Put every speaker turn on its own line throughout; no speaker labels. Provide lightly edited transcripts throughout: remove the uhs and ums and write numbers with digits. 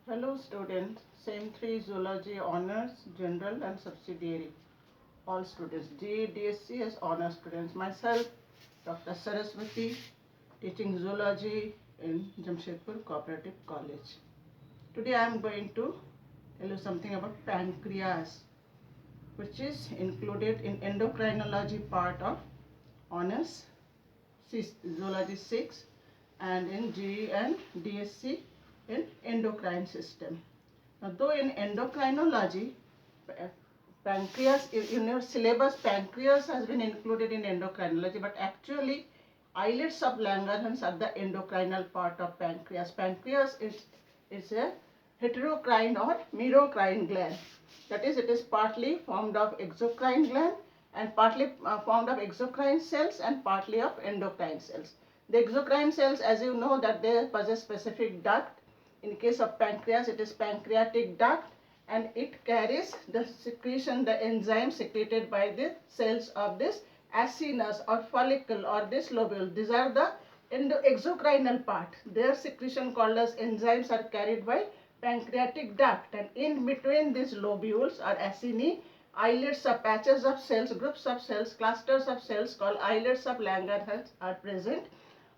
Hello students, SEM 3 Zoology Honors, General and Subsidiary. All students, DA, DSC as honor students. Myself, Dr. Saraswati, teaching Zoology in Jamshedpur Cooperative College. Today I am going to tell you something about pancreas, which is included in endocrinology part of honors Zoology 6 and in GE and DSC in endocrine system. Now, though in endocrinology, pancreas, in your syllabus, pancreas has been included in endocrinology, but actually islets of Langerhans are the endocrinal part of pancreas. Pancreas is a heterocrine or merocrine gland. That is, it is partly formed of exocrine gland and partly formed of exocrine cells and partly of endocrine cells. The exocrine cells, as you know, that they possess specific duct. In case of pancreas, it is pancreatic duct, and it carries the secretion, the enzyme secreted by the cells of this acinus or follicle or this lobule. These are the exocrinal part. Their secretion called as enzymes are carried by pancreatic duct, and in between these lobules or acini, islets or patches of cells, groups of cells, clusters of cells called islets of Langerhans are present,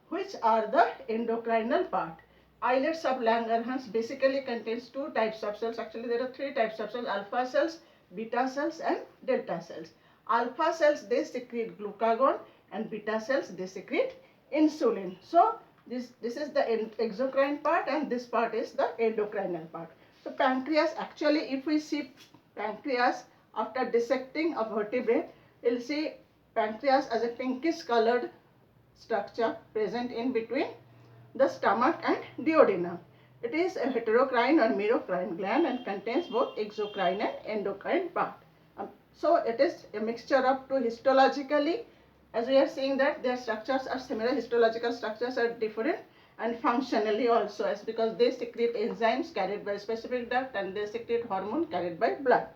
which are the endocrinal part. Islets of Langerhans basically contains two types of cells. Actually, there are three types of cells: alpha cells, beta cells, and delta cells. Alpha cells, they secrete glucagon, and beta cells, they secrete insulin. So, this is the exocrine part, and this part is the endocrinal part. So, pancreas, actually, if we see pancreas after dissecting a vertebrate, we will see pancreas as a pinkish colored structure present in between the stomach and duodenum. It is a heterocrine or merocrine gland and contains both exocrine and endocrine part. So it is a mixture of two histologically, as we are seeing that their structures are similar, histological structures are different, and functionally also, as because they secrete enzymes carried by specific duct and they secrete hormone carried by blood.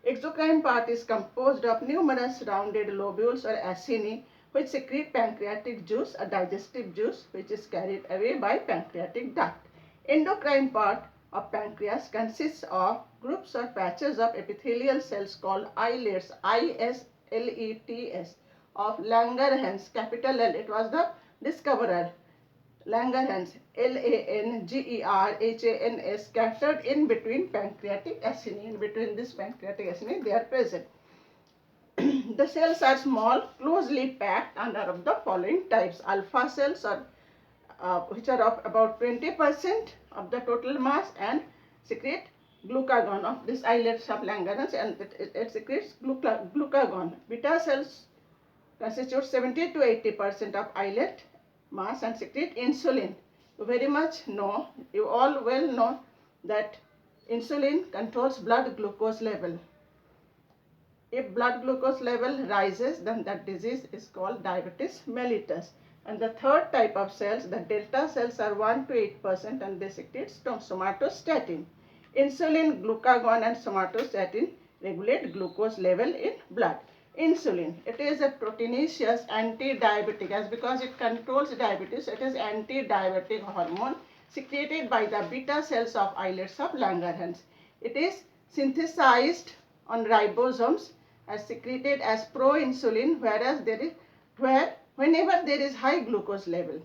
Exocrine part is composed of numerous rounded lobules or acini which secrete pancreatic juice, a digestive juice which is carried away by pancreatic duct. Endocrine part of pancreas consists of groups or patches of epithelial cells called islets, ISLETS, of Langerhans, capital L. It was the discoverer. Langerhans, Langerhans, scattered in between pancreatic acini. In between this pancreatic acini, they are present. The cells are small, closely packed, and are of the following types. Alpha cells are which are of about 20% of the total mass and secrete glucagon of this islets of Langerhans, and it secretes glucagon. Beta cells constitute 70 to 80% of islet mass and secrete insulin. You very much know, you all well know that insulin controls blood glucose level. If blood glucose level rises, then that disease is called diabetes mellitus. And the third type of cells, the delta cells, are 1 to 8% and they secrete somatostatin. Insulin, glucagon and somatostatin regulate glucose level in blood. Insulin, it is a proteinaceous anti-diabetic, as because it controls diabetes, it is anti-diabetic hormone secreted by the beta cells of islets of Langerhans. It is synthesized on ribosomes as secreted as proinsulin, whereas whenever there is high glucose level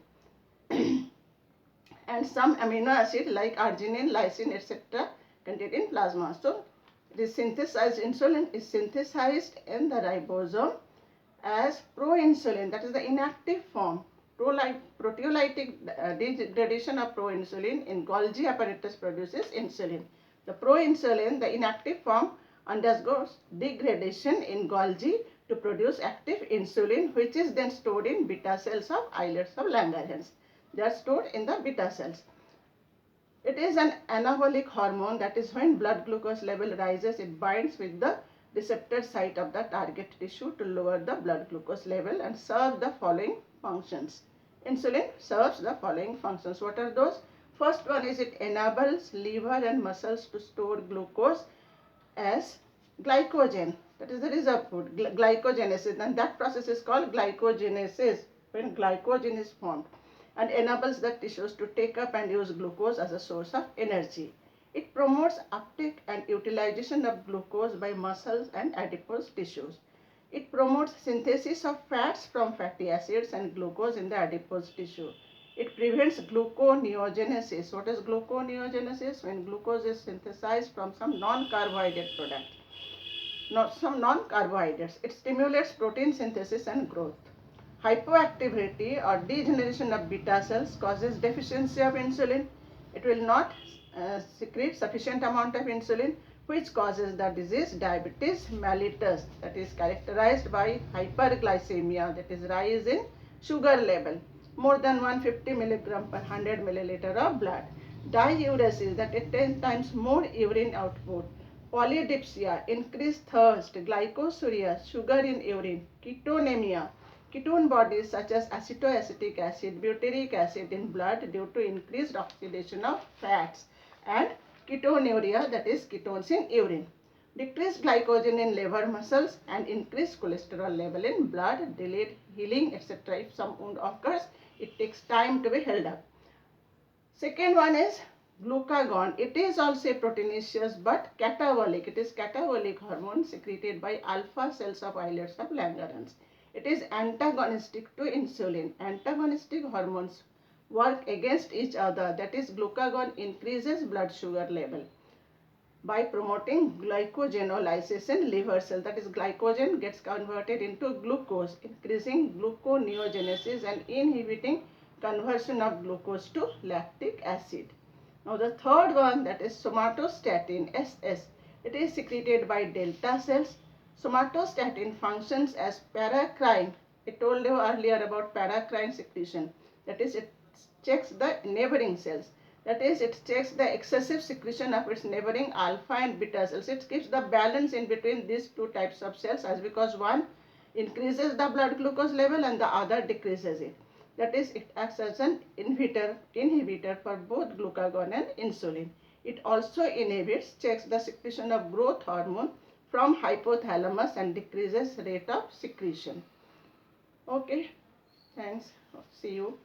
and some amino acid like arginine, lysine, etc. contained in plasma. So, this synthesized insulin is synthesized in the ribosome as proinsulin, that is the inactive form. Proteolytic degradation of proinsulin in Golgi apparatus produces insulin. The proinsulin, the inactive form, undergoes degradation in Golgi to produce active insulin, which is then stored in beta cells of islets of Langerhans. They are stored in the beta cells. It is an anabolic hormone, that is when blood glucose level rises, it binds with the receptor site of the target tissue to lower the blood glucose level and serve the following functions. Insulin serves the following functions. What are those? First one is it enables liver and muscles to store glucose as glycogen, that is the reserve food, glycogenesis, and that process is called glycogenesis when glycogen is formed, and enables the tissues to take up and use glucose as a source of energy. It promotes uptake and utilization of glucose by muscles and adipose tissues. It promotes synthesis of fats from fatty acids and glucose in the adipose tissue. It prevents gluconeogenesis. What is gluconeogenesis? When glucose is synthesized from some non-carbohydrate product, not some non-carbohydrates. It stimulates protein synthesis and growth. Hypoactivity or degeneration of beta cells causes deficiency of insulin. It will not secrete sufficient amount of insulin, which causes the disease diabetes mellitus, that is characterized by hyperglycemia, that is rise in sugar level more than 150 milligram per 100 milliliter of blood. Diuresis, that is 10 times more urine output. Polydipsia, increased thirst, glycosuria, sugar in urine, ketonemia, ketone bodies such as acetoacetic acid, butyric acid in blood due to increased oxidation of fats, and ketonuria, that is ketones in urine. Decreased glycogen in liver muscles and increased cholesterol level in blood, delayed healing, etc. If some wound occurs, it takes time to be held up. Second one is glucagon. It is also proteinaceous but catabolic. It is catabolic hormone secreted by alpha cells of islets of Langerhans. It is antagonistic to insulin. Antagonistic hormones work against each other. That is, glucagon increases blood sugar level by promoting glycogenolysis in liver cell. That is, glycogen gets converted into glucose, increasing gluconeogenesis and inhibiting conversion of glucose to lactic acid. Now the third one, that is somatostatin, SS. It is secreted by delta cells. Somatostatin functions as paracrine. I told you earlier about paracrine secretion. That is, it checks the neighboring cells. That is, it checks the excessive secretion of its neighboring alpha and beta cells. It keeps the balance in between these two types of cells, as because one increases the blood glucose level and the other decreases it. That is, it acts as an inhibitor for both glucagon and insulin. It also checks the secretion of growth hormone from hypothalamus and decreases rate of secretion. Okay, thanks. See you.